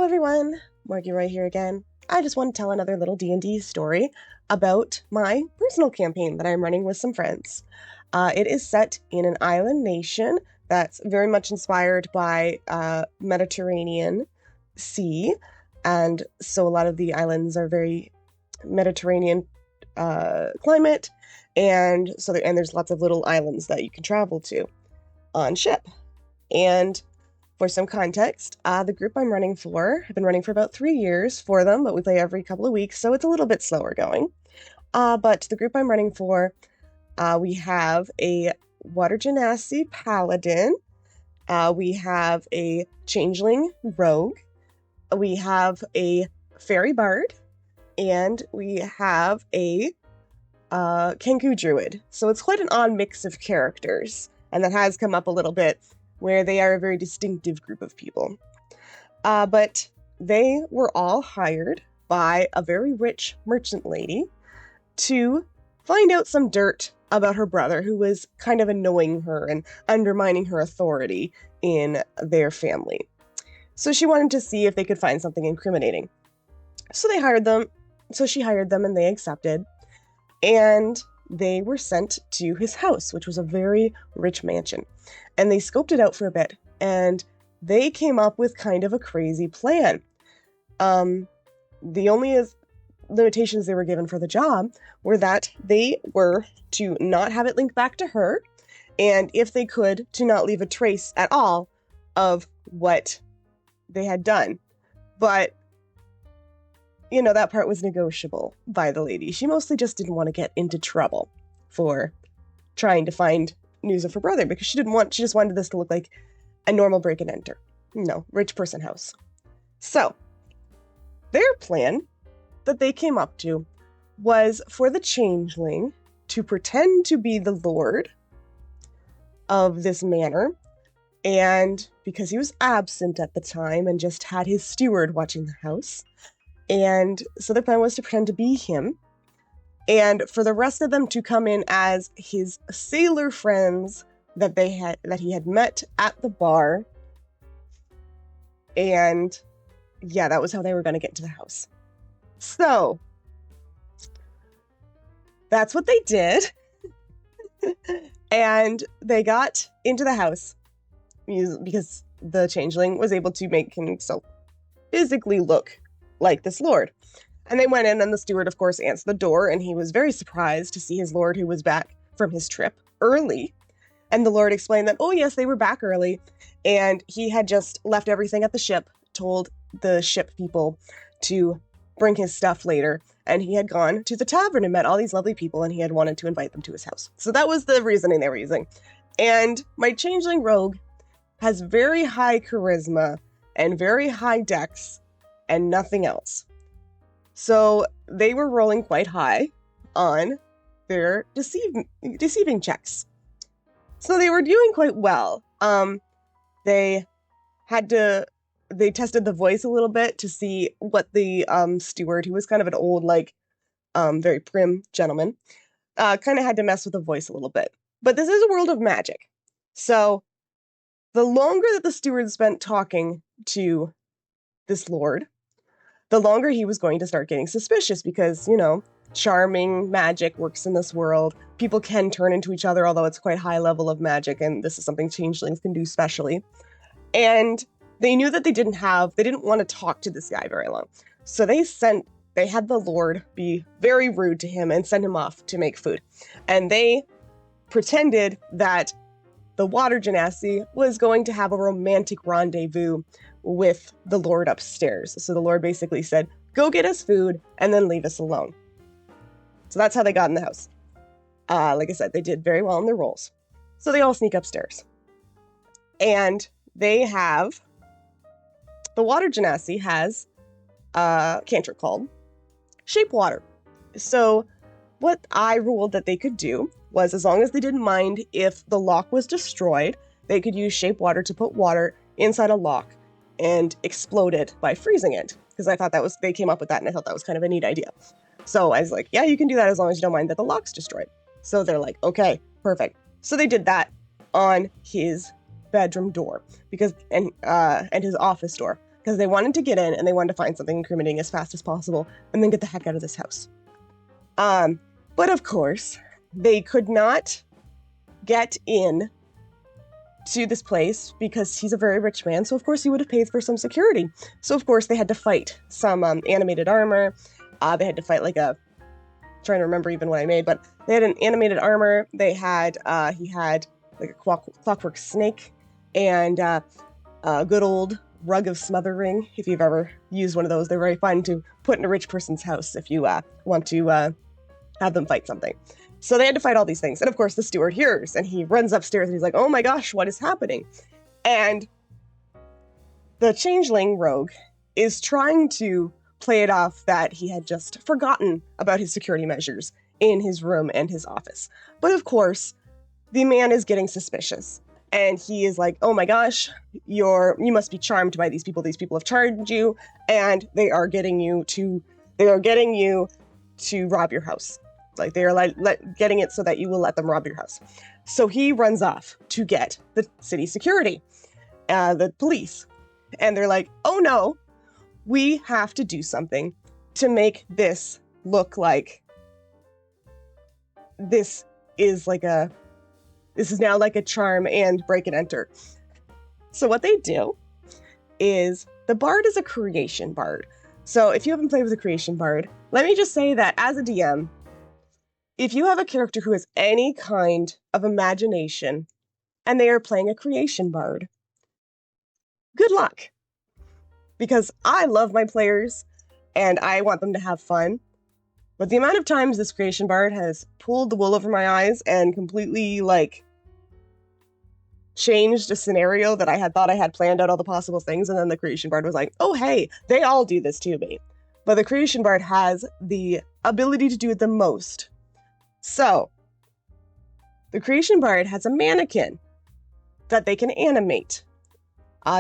everyone, Margie Roy here again. I just want to tell another little D&D story about my personal campaign that I'm running with some friends. It is set in an island nation that's very much inspired by Mediterranean Sea, and so a lot of the islands are very Mediterranean climate, and there's lots of little islands that you can travel to on ship. And for some context, the group I'm running for, I've been running for about 3 years for them, but we play every couple of weeks, so it's a little bit slower going. But the group I'm running for, we have a water genasi paladin, we have a changeling rogue, we have a fairy bard, and we have a Kenku druid. So it's quite an odd mix of characters, and that has come up a little bit, where they are a very distinctive group of people. But they were all hired by a very rich merchant lady to find out some dirt about her brother, who was kind of annoying her and undermining her authority in their family. So she wanted to see if they could find something incriminating. So she hired them and they accepted. And they were sent to his house, which was a very rich mansion. And they scoped it out for a bit, and they came up with kind of a crazy plan. The only limitations they were given for the job were that they were to not have it linked back to her, and if they could, to not leave a trace at all of what they had done. But that part was negotiable by the lady. She mostly just didn't want to get into trouble for trying to find news of her brother, because she just wanted this to look like a normal break and enter. Rich person house. So, their plan that they came up to was for the changeling to pretend to be the lord of this manor, and because he was absent at the time and just had his steward watching the house, and so their plan was to pretend to be him, and for the rest of them to come in as his sailor friends that he had met at the bar. And yeah, that was how they were going to get into the house. So that's what they did. And they got into the house because the changeling was able to make himself physically look like this lord. And they went in, and the steward, of course, answered the door, and he was very surprised to see his lord, who was back from his trip early. And the lord explained that, oh yes, they were back early, and he had just left everything at the ship, told the ship people to bring his stuff later, and he had gone to the tavern and met all these lovely people, and he had wanted to invite them to his house. So that was the reasoning they were using. And my changeling rogue has very high charisma and very high dex, and nothing else. So they were rolling quite high on their deceiving checks. So they were doing quite well. They tested the voice a little bit to see what the steward, who was kind of an old, very prim gentleman, kind of had to mess with the voice a little bit. But this is a world of magic. So the longer that the steward spent talking to this lord, the longer he was going to start getting suspicious, because, charming magic works in this world. People can turn into each other, although it's quite high level of magic, and this is something changelings can do specially. And they knew that they didn't want to talk to this guy very long. So they had the lord be very rude to him and send him off to make food. And they pretended that the water genasi was going to have a romantic rendezvous with the lord upstairs. So the lord basically said, go get us food and then leave us alone. So that's how they got in the house. Like I said, they did very well in their rolls. So they all sneak upstairs. And the water genasi has a cantrip called Shape Water. So what I ruled that they could do was, as long as they didn't mind if the lock was destroyed, they could use Shape Water to put water inside a lock and explode it by freezing it. Because I thought they came up with that, and I thought that was kind of a neat idea. So I was like, yeah, you can do that as long as you don't mind that the lock's destroyed. So they're like, okay, perfect. So they did that on his bedroom door and his office door, because they wanted to get in and they wanted to find something incriminating as fast as possible and then get the heck out of this house. But of course, they could not get in to this place because he's a very rich man. So of course he would have paid for some security. So of course they had to fight some animated armor. They had to fight like a, trying to remember even what I made, but they had an animated armor. They had, he had like a clockwork snake and a good old rug of smothering. If you've ever used one of those, they're very fun to put in a rich person's house if you want to have them fight something. So they had to fight all these things. And of course the steward hears and he runs upstairs and he's like, oh my gosh, what is happening? And the changeling rogue is trying to play it off that he had just forgotten about his security measures in his room and his office. But of course, the man is getting suspicious. And he is like, oh my gosh, you must be charmed by these people. These people have charmed you and they are getting you to rob your house. Like they are getting it so that you will let them rob your house. So he runs off to get the city security, the police. And they're like, oh no, we have to do something to make this look like this is now like a charm and break and enter. So what they do is the bard is a creation bard. So if you haven't played with a creation bard, let me just say that as a DM, if you have a character who has any kind of imagination and they are playing a creation bard, good luck. Because I love my players and I want them to have fun. But the amount of times this creation bard has pulled the wool over my eyes and completely changed a scenario that I had thought I had planned out all the possible things, and then the creation bard was like, oh hey, they all do this to me. But the creation bard has the ability to do it the most. So, the creation bard has a mannequin that they can animate.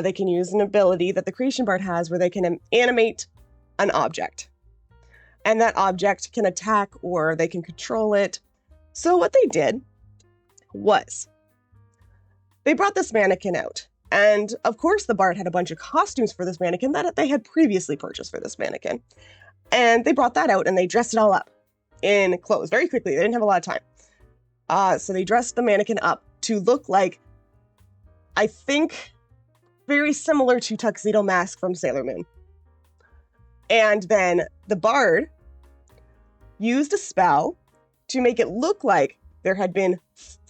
They can use an ability that the creation bard has where they can animate an object. And that object can attack or they can control it. So what they did was they brought this mannequin out. And of course the bard had a bunch of costumes for this mannequin that they had previously purchased for this mannequin. And they brought that out and they dressed it all up in clothes very quickly. They didn't have a lot of time. So they dressed the mannequin up to look like, I think, very similar to Tuxedo Mask from Sailor Moon. And then the bard used a spell to make it look like there had been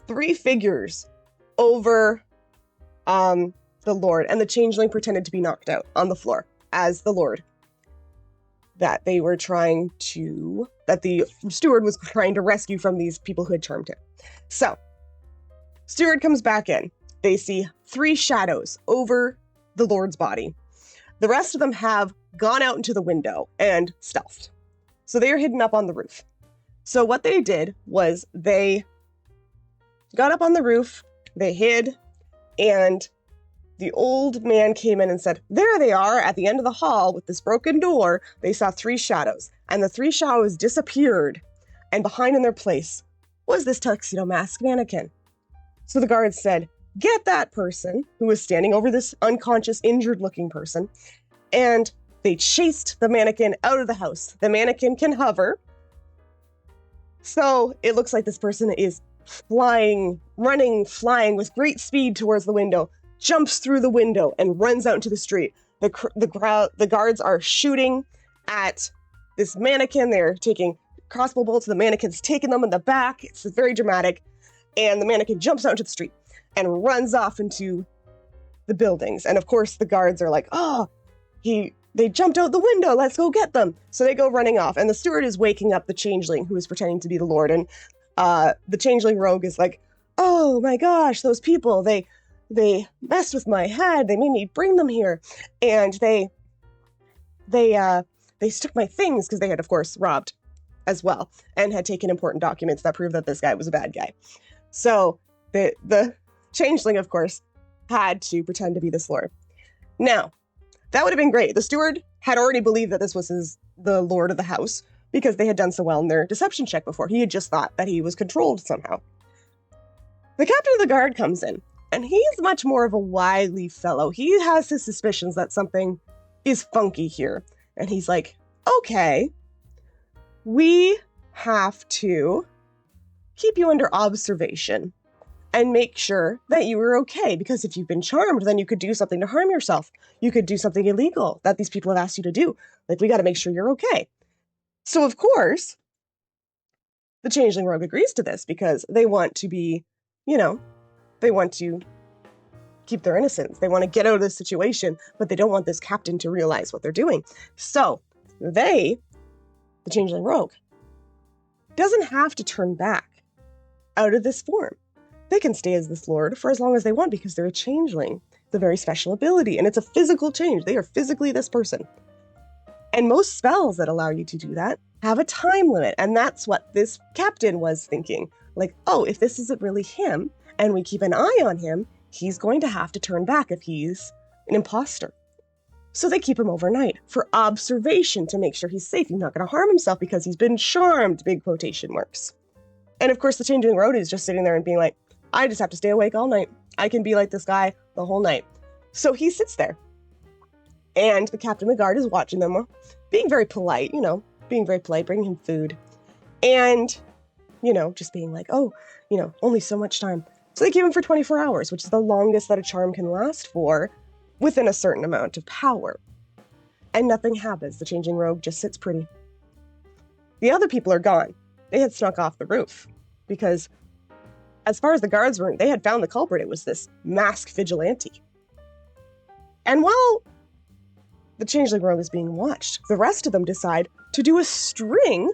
3 figures over the Lord, and the changeling pretended to be knocked out on the floor as the Lord. That the steward was trying to rescue from these people who had charmed him. So, steward comes back in. They see 3 shadows over the Lord's body. The rest of them have gone out into the window and stealthed. So they are hidden up on the roof. So what they did was they got up on the roof, they hid, and the old man came in and said, there they are at the end of the hall with this broken door. They saw 3 shadows, and the 3 shadows disappeared, and behind in their place was this Tuxedo Mask mannequin. So the guards said, get that person who was standing over this unconscious, injured-looking person, and they chased the mannequin out of the house. The mannequin can hover, so it looks like this person is flying with great speed towards the window, jumps through the window, and runs out into the street. The guards are shooting at this mannequin. They're taking crossbow bolts. The mannequin's taking them in the back. It's very dramatic. And the mannequin jumps out into the street and runs off into the buildings. And of course, the guards are like, oh, they jumped out the window. Let's go get them. So they go running off. And the steward is waking up the changeling who is pretending to be the Lord. And the changeling rogue is like, oh my gosh, those people, they messed with my head. They made me bring them here. And they took my things because they had, of course, robbed as well and had taken important documents that proved that this guy was a bad guy. So the changeling, of course, had to pretend to be this Lord. Now, that would have been great. The steward had already believed that this was the Lord of the house because they had done so well in their deception check before. He had just thought that he was controlled somehow. The captain of the guard comes in, and he's much more of a wily fellow. He has his suspicions that something is funky here. And he's like, okay, we have to keep you under observation and make sure that you are okay. Because if you've been charmed, then you could do something to harm yourself. You could do something illegal that these people have asked you to do. Like, we got to make sure you're okay. So, of course, the Changeling Rogue agrees to this because they want to be, they want to keep their innocence. They want to get out of this situation, but they don't want this captain to realize what they're doing. So, the Changeling Rogue, doesn't have to turn back out of this form. They can stay as this lord for as long as they want because they're a changeling. It's a very special ability, and it's a physical change. They are physically this person. And most spells that allow you to do that have a time limit, and that's what this captain was thinking. Like, oh, if this isn't really him, and we keep an eye on him, he's going to have to turn back if he's an imposter. So they keep him overnight for observation to make sure he's safe. He's not going to harm himself because he's been charmed, big quotation marks. And of course, the Changeling Rogue is just sitting there and being like, I just have to stay awake all night. I can be like this guy the whole night. So he sits there. And the captain of the guard is watching them, being very polite, bringing him food. And, just being like, oh, only so much time. So they keep him for 24 hours, which is the longest that a charm can last for within a certain amount of power. And nothing happens. The Changeling Rogue just sits pretty. The other people are gone. They had snuck off the roof because as far as the guards were, they had found the culprit. It was this masked vigilante. And while the Changeling Rogue is being watched, the rest of them decide to do a string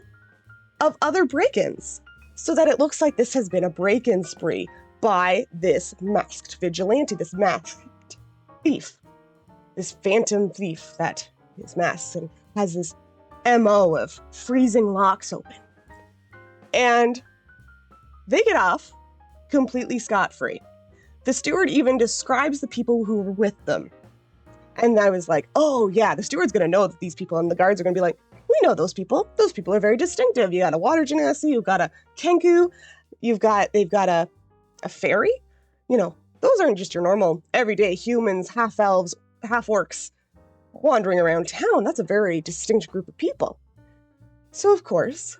of other break-ins so that it looks like this has been a break-in spree by this masked vigilante, this masked thief, this phantom thief that is masked and has this MO of freezing locks open. And they get off completely scot-free. The steward even describes the people who were with them. And I was like, oh yeah, the steward's going to know that these people, and the guards are going to be like, we know those people. Those people are very distinctive. You got a water genasi, you've got a kenku, they've got a fairy. Those aren't just your normal everyday humans, half elves, half orcs wandering around town. That's a very distinct group of people. So of course,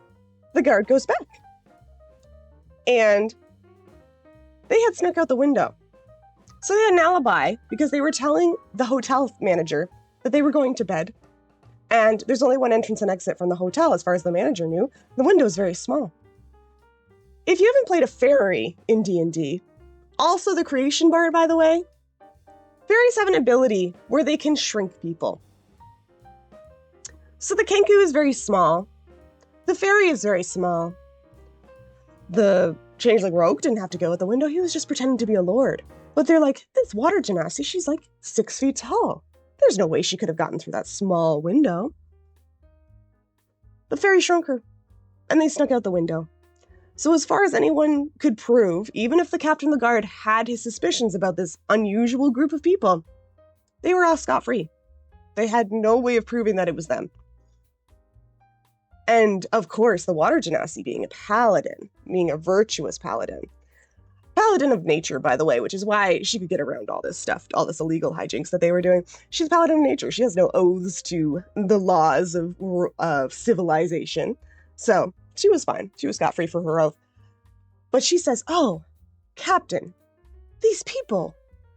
the guard goes back. And they had snuck out the window. So they had an alibi because they were telling the hotel manager that they were going to bed. And there's only one entrance and exit from the hotel as far as the manager knew. The window is very small. If you haven't played a fairy in D&D, also the creation bard, by the way, fairies have an ability where they can shrink people. So the kenku is very small. The fairy is very small. The Changeling Rogue didn't have to go out the window. He was just pretending to be a lord. But they're like, this water genasi, she's like 6 feet tall. There's no way she could have gotten through that small window. The fairy shrunk her, and they snuck out the window. So as far as anyone could prove, even if the captain of the guard had his suspicions about this unusual group of people, they were all scot-free. They had no way of proving that it was them. And, of course, the water genasi being a paladin, being a virtuous paladin. Paladin of nature, by the way, which is why she could get around all this stuff, all this illegal hijinks that they were doing. She's a paladin of nature. She has no oaths to the laws of civilization. So she was fine. She was scot-free for her oath. But she says, oh, Captain, these people,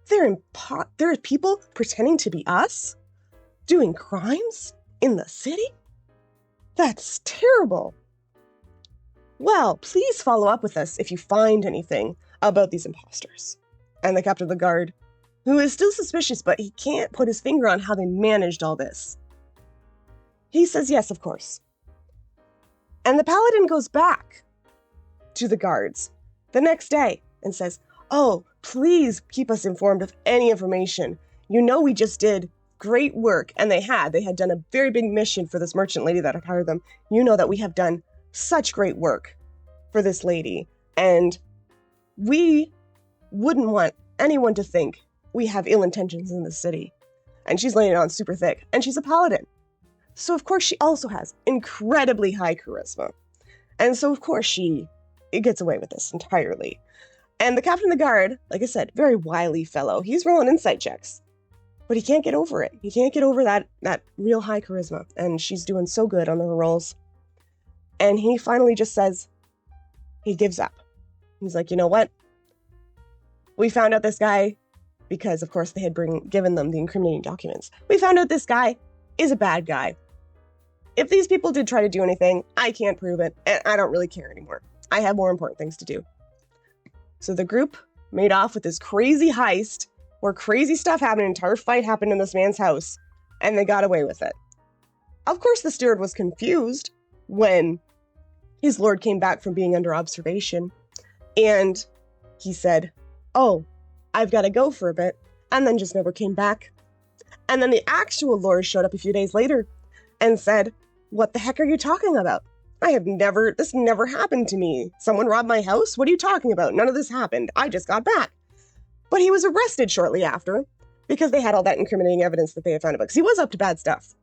they're people pretending to be us? Doing crimes in the city? That's terrible. Well, please follow up with us if you find anything about these imposters. And the captain of the guard, who is still suspicious, but he can't put his finger on how they managed all this. He says yes, of course. And the paladin goes back to the guards the next day and says, oh, please keep us informed of any information. We just did great work, and they had done a very big mission for this merchant lady that had hired them. That we have done such great work for this lady, and we wouldn't want anyone to think we have ill intentions in the city. And she's laying it on super thick, and she's a paladin. So of course she also has incredibly high charisma. And so of course it gets away with this entirely. And the captain of the guard, like I said, very wily fellow. He's rolling insight checks. But he can't get over it. He can't get over that real high charisma. And she's doing so good on her rolls. And he finally just says, he gives up. He's like, you know what? We found out this guy, because of course they had given them the incriminating documents. We found out this guy is a bad guy. If these people did try to do anything, I can't prove it, and I don't really care anymore. I have more important things to do. So the group made off with this crazy heist, where crazy stuff happened, an entire fight happened in this man's house, and they got away with it. Of course, the steward was confused when his lord came back from being under observation, and he said, oh, I've got to go for a bit, and then just never came back. And then the actual lord showed up a few days later and said, what the heck are you talking about? This never happened to me. Someone robbed my house? What are you talking about? None of this happened. I just got back. But he was arrested shortly after because they had all that incriminating evidence that they had found about, because he was up to bad stuff.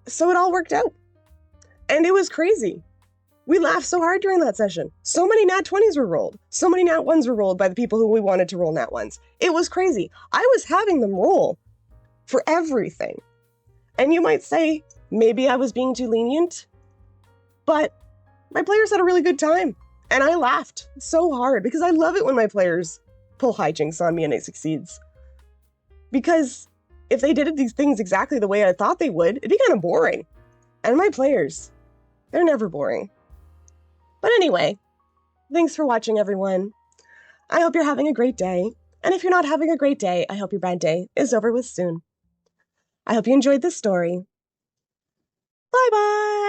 So it all worked out. And it was crazy. We laughed so hard during that session. So many nat 20s were rolled. So many nat 1s were rolled by the people who we wanted to roll nat 1s. It was crazy. I was having them roll for everything. And you might say, maybe I was being too lenient, but my players had a really good time. And I laughed so hard because I love it when my players pull hijinks on me and it succeeds. Because if they did these things exactly the way I thought they would, it'd be kind of boring. And my players, they're never boring. But anyway, thanks for watching, everyone. I hope you're having a great day. And if you're not having a great day, I hope your bad day is over with soon. I hope you enjoyed this story. Bye-bye!